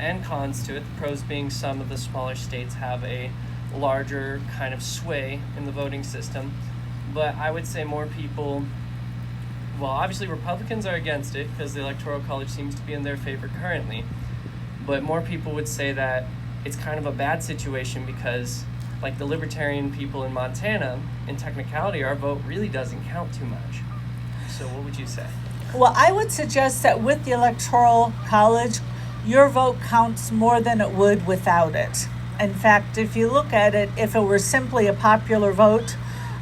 and cons to it. The pros being some of the smaller states have a larger kind of sway in the voting system. But I would say more people, well, obviously Republicans are against it because the Electoral College seems to be in their favor currently. But more people would say that it's kind of a bad situation because, like the libertarian people in Montana, in technicality, our vote really doesn't count too much. So what would you say? Well, I would suggest that with the Electoral College, your vote counts more than it would without it. In fact, if you look at it, if it were simply a popular vote,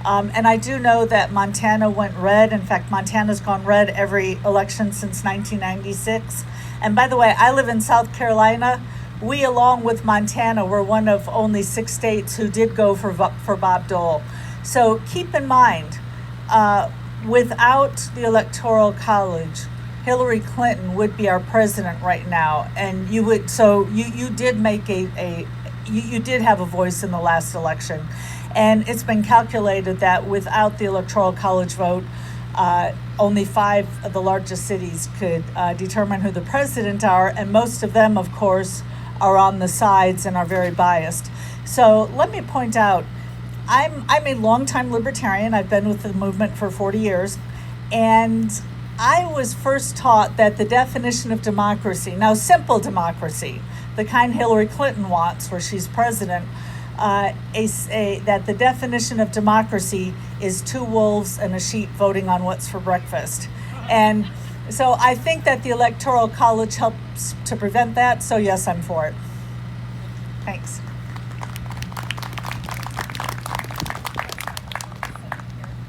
and I do know that Montana went red. In fact, Montana's gone red every election since 1996. And by the way, I live in South Carolina. We, along with Montana, were one of only 6 states who did go for Bob Dole. So keep in mind, without the Electoral College, Hillary Clinton would be our president right now, and you would. So you did make you did have a voice in the last election, and it's been calculated that without the Electoral College vote, only 5 of the largest cities could determine who the president are, and most of them, of course, are on the sides and are very biased. So let me point out, I'm a longtime libertarian. I've been with the movement for 40 years, and I was first taught that the definition of democracy, now simple democracy, the kind Hillary Clinton wants, where she's president, that the definition of democracy is 2 wolves and a sheep voting on what's for breakfast. And so I think that the Electoral College helps to prevent that. So yes, I'm for it. Thanks.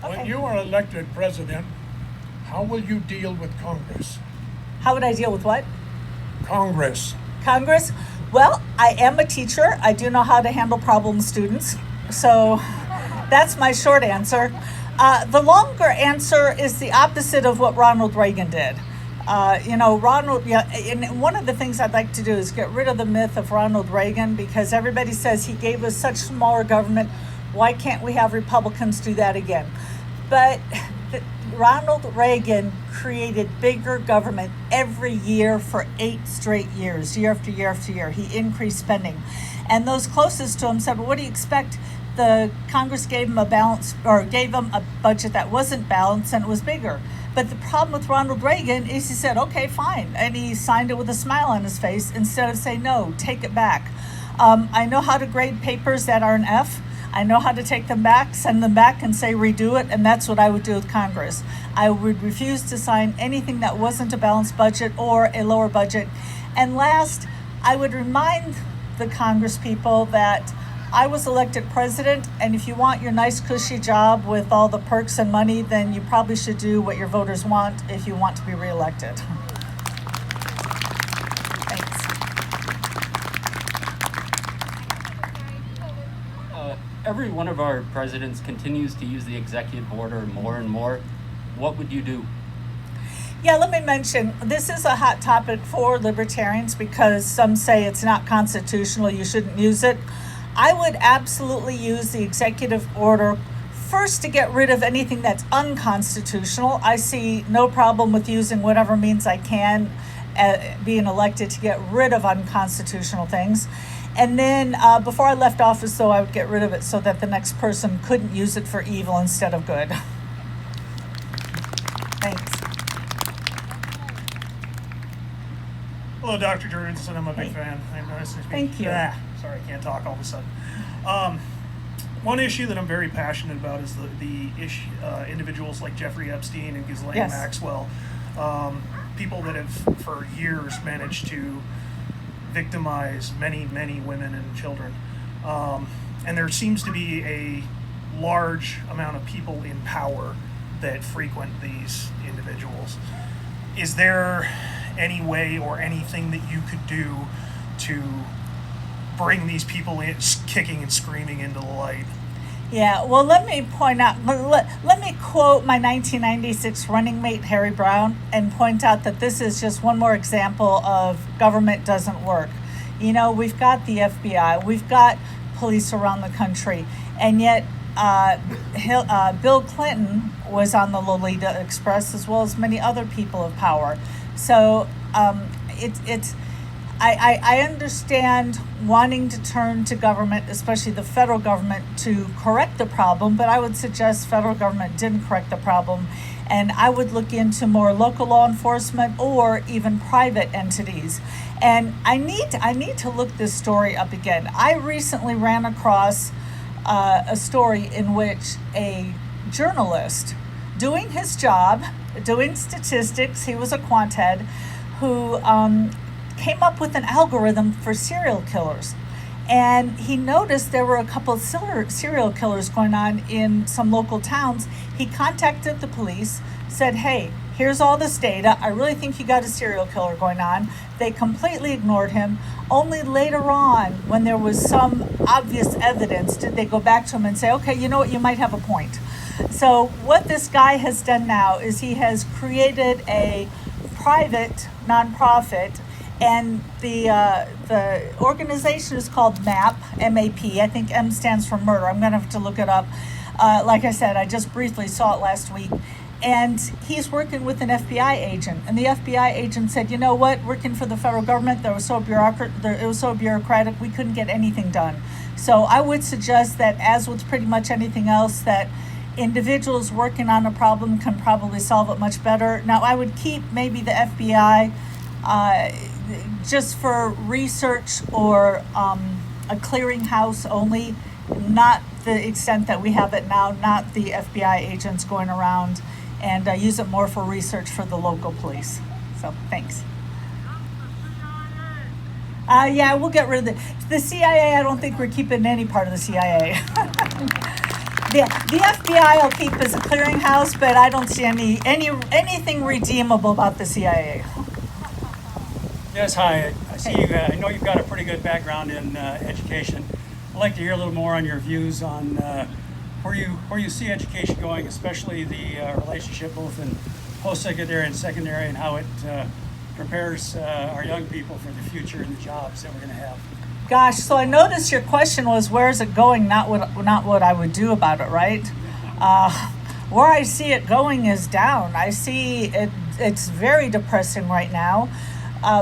When you are elected president, how will you deal with Congress? How would I deal with what? Congress. Congress? Well, I am a teacher. I do know how to handle problem students. So that's my short answer. The longer answer is the opposite of what Ronald Reagan did. And one of the things I'd like to do is get rid of the myth of Ronald Reagan, because everybody says he gave us such smaller government. Why can't we have Republicans do that again? But Ronald Reagan created bigger government every year for 8 straight years, year after year after year. He increased spending. And those closest to him said, well, what do you expect? The Congress gave him gave him a budget that wasn't balanced, and it was bigger. But the problem with Ronald Reagan is he said, okay, fine. And he signed it with a smile on his face instead of saying, no, take it back. I know how to grade papers that are an F. I know how to take them back, send them back, and say redo it, and that's what I would do with Congress. I would refuse to sign anything that wasn't a balanced budget or a lower budget. And last, I would remind the Congress people that I was elected president, and if you want your nice cushy job with all the perks and money, then you probably should do what your voters want if you want to be reelected. Every one of our presidents continues to use the executive order more and more. What would you do? Yeah, let me mention, this is a hot topic for libertarians because some say it's not constitutional, you shouldn't use it. I would absolutely use the executive order first to get rid of anything that's unconstitutional. I see no problem with using whatever means I can, being elected, to get rid of unconstitutional things. And then before I left office, though, I would get rid of it so that the next person couldn't use it for evil instead of good. Thanks. Hello, Dr. Jorgensen. I'm a big fan. Nice to meet you. Thank you. Sorry, I can't talk all of a sudden. One issue that I'm very passionate about is the issue, individuals like Jeffrey Epstein and Ghislaine Yes. Maxwell, people that have for years managed to victimize many, many women and children. And there seems to be a large amount of people in power that frequent these individuals. Is there any way or anything that you could do to bring these people in, kicking and screaming into the light? Yeah, well, let me point out, let me quote my 1996 running mate, Harry Brown, and point out that this is just one more example of government doesn't work. You know, we've got the FBI, we've got police around the country, and yet Bill Clinton was on the Lolita Express, as well as many other people of power. So I understand wanting to turn to government, especially the federal government, to correct the problem, but I would suggest federal government didn't correct the problem. And I would look into more local law enforcement or even private entities. And I need to look this story up again. I recently ran across a story in which a journalist doing his job, doing statistics, he was a quant head, who came up with an algorithm for serial killers. And he noticed there were a couple of serial killers going on in some local towns. He contacted the police, said, hey, here's all this data. I really think you got a serial killer going on. They completely ignored him. Only later on, when there was some obvious evidence, did they go back to him and say, okay, you know what, you might have a point. So what this guy has done now is he has created a private nonprofit, and the organization is called MAP, M-A-P. I think M stands for murder. I'm going to have to look it up. Like I said, I just briefly saw it last week. And he's working with an FBI agent. And the FBI agent said, you know what, working for the federal government, it was so bureaucratic, we couldn't get anything done. So I would suggest that, as with pretty much anything else, that individuals working on a problem can probably solve it much better. Now, I would keep maybe the FBI just for research or a clearinghouse only, not the extent that we have it now, not the FBI agents going around, and use it more for research for the local police. So, thanks. Yeah, we'll get rid of the CIA. I don't think we're keeping any part of the CIA. The FBI I'll keep as a clearinghouse, but I don't see anything redeemable about the CIA. Yes, hi. I see you. I know you've got a pretty good background in education. I'd like to hear a little more on your views on where you see education going, especially the relationship both in post-secondary and secondary, and how it prepares our young people for the future and the jobs that we're going to have. Gosh, so I noticed your question was, where is it going, not what I would do about it, right? Where I see it going is down. I see it's very depressing right now.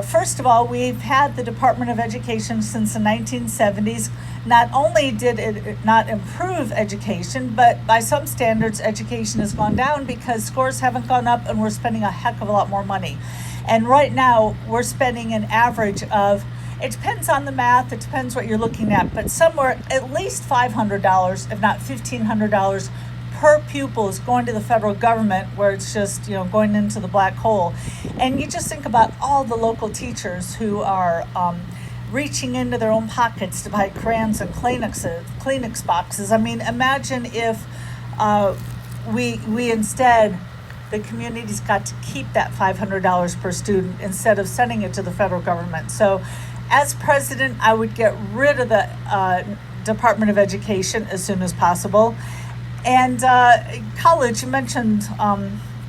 First of all, we've had the Department of Education since the 1970s. Not only did it not improve education, but by some standards, education has gone down because scores haven't gone up and we're spending a heck of a lot more money. And right now, we're spending an average of, it depends on the math, it depends what you're looking at, but somewhere at least $500, if not $1,500 per pupil is going to the federal government, where it's just, going into the black hole. And you just think about all the local teachers who are reaching into their own pockets to buy crayons and Kleenex boxes. I mean, imagine if we instead, the communities got to keep that $500 per student instead of sending it to the federal government. So as president, I would get rid of the Department of Education as soon as possible. And college, you mentioned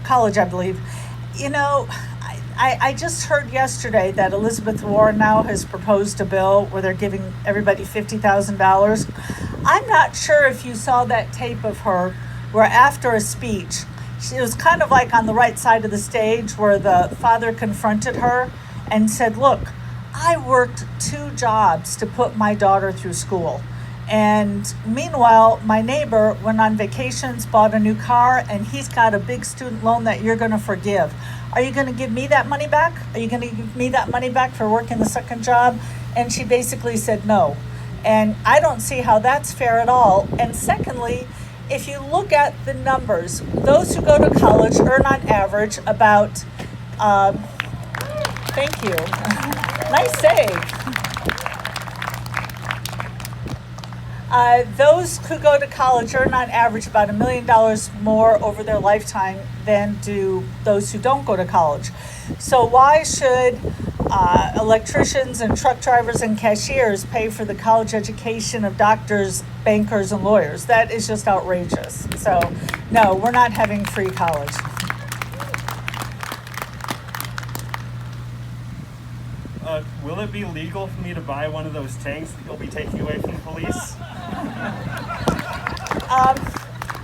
college, I believe. I just heard yesterday that Elizabeth Warren now has proposed a bill where they're giving everybody $50,000. I'm not sure if you saw that tape of her where after a speech, it was kind of like on the right side of the stage where the father confronted her and said, look, I worked 2 jobs to put my daughter through school. And meanwhile, my neighbor went on vacations, bought a new car, and he's got a big student loan that you're going to forgive. Are you going to give me that money back? Are you going to give me that money back for working the second job? And she basically said no. And I don't see how that's fair at all. And secondly, if you look at the numbers, those who go to college earn on average about, thank you, nice save. Those who go to college earn on average about $1 million more over their lifetime than do those who don't go to college. So why should electricians and truck drivers and cashiers pay for the college education of doctors, bankers, and lawyers? That is just outrageous. So no, we're not having free college. Will it be legal for me to buy one of those tanks that you'll be taking away from the police?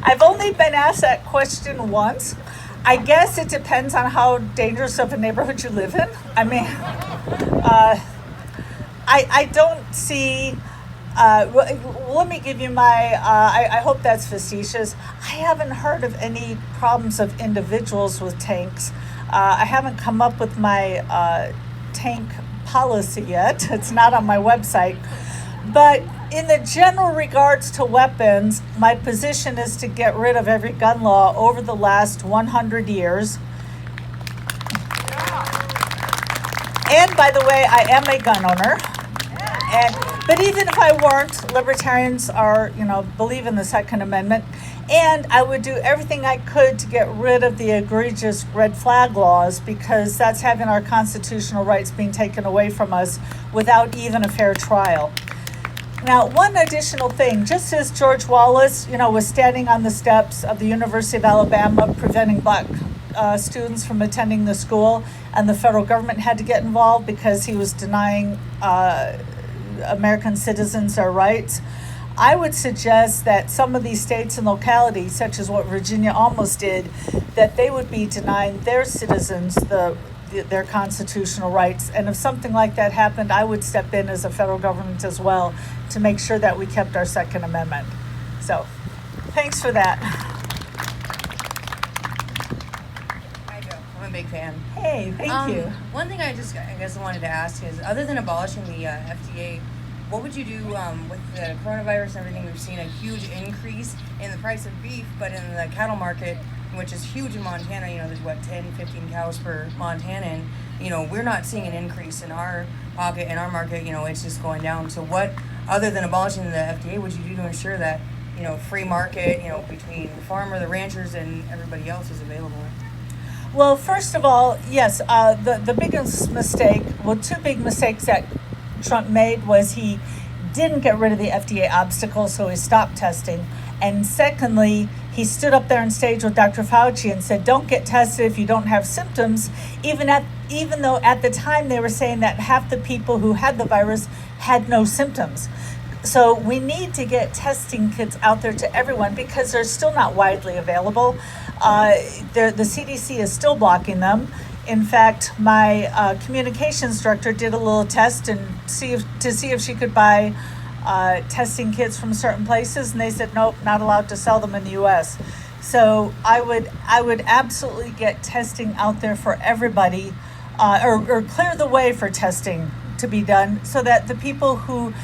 I've only been asked that question once. I guess it depends on how dangerous of a neighborhood you live in. I mean, I don't see. Let me give you my. I hope that's facetious. I haven't heard of any problems of individuals with tanks. I haven't come up with my tank policy yet. It's not on my website. But in the general regards to weapons, my position is to get rid of every gun law over the last 100 years. And by the way, I am a gun owner. But even if I weren't, libertarians are, believe in the Second Amendment. And I would do everything I could to get rid of the egregious red flag laws, because that's having our constitutional rights being taken away from us without even a fair trial. Now, one additional thing, just as George Wallace, was standing on the steps of the University of Alabama preventing black students from attending the school, and the federal government had to get involved because he was denying American citizens their rights. I would suggest that some of these states and localities, such as what Virginia almost did, that they would be denying their citizens their constitutional rights. And if something like that happened, I would step in as a federal government as well to make sure that we kept our Second Amendment. So, thanks for that. Hi, Joe. I'm a big fan. Hey, thank you. One thing I guess I wanted to ask is, other than abolishing the FDA, what would you do with the coronavirus and everything? We've seen a huge increase in the price of beef, but in the cattle market, which is huge in Montana, there's 10, 15 cows per Montanan, we're not seeing an increase in our pocket, in our market, it's just going down. So what, other than abolishing the FDA, would you do to ensure that, free market, between the farmer, the ranchers, and everybody else is available? Well, first of all, yes, the biggest mistake, two big mistakes that Trump made was he didn't get rid of the FDA obstacle, so he stopped testing. And secondly, he stood up there on stage with Dr. Fauci and said, don't get tested if you don't have symptoms, even though at the time they were saying that half the people who had the virus had no symptoms. So we need to get testing kits out there to everyone, because they're still not widely available. The CDC is still blocking them. In fact, my communications director did a little test to see if she could buy testing kits from certain places, and they said nope, not allowed to sell them in the U.S. So I would absolutely get testing out there for everybody, or clear the way for testing to be done, so that the people who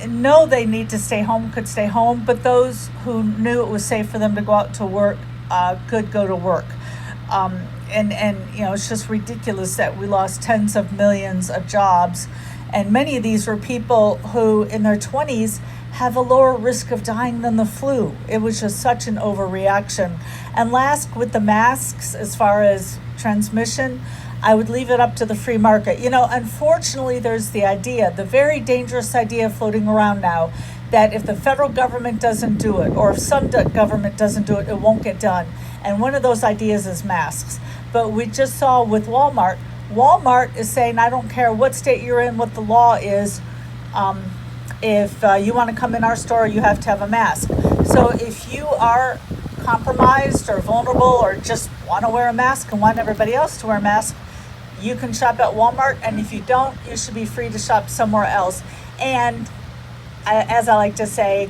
know they need to stay home could stay home, but those who knew it was safe for them to go out to work could go to work. And it's just ridiculous that we lost tens of millions of jobs, and many of these were people who in their 20s have a lower risk of dying than the flu. It was just such an overreaction. And last, with the masks, as far as transmission, I would leave it up to the free market. Unfortunately, there's the very dangerous idea floating around now that if the federal government doesn't do it, or if some government doesn't do it, it won't get done. And one of those ideas is masks. But we just saw with Walmart is saying, I don't care what state you're in, what the law is, if you want to come in our store, you have to have a mask. So if you are compromised or vulnerable, or just want to wear a mask and want everybody else to wear a mask, you can shop at Walmart. And if you don't, you should be free to shop somewhere else. And as I like to say,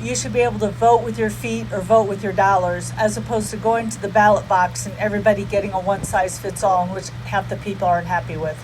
you should be able to vote with your feet or vote with your dollars, as opposed to going to the ballot box and everybody getting a one-size-fits-all, which half the people aren't happy with.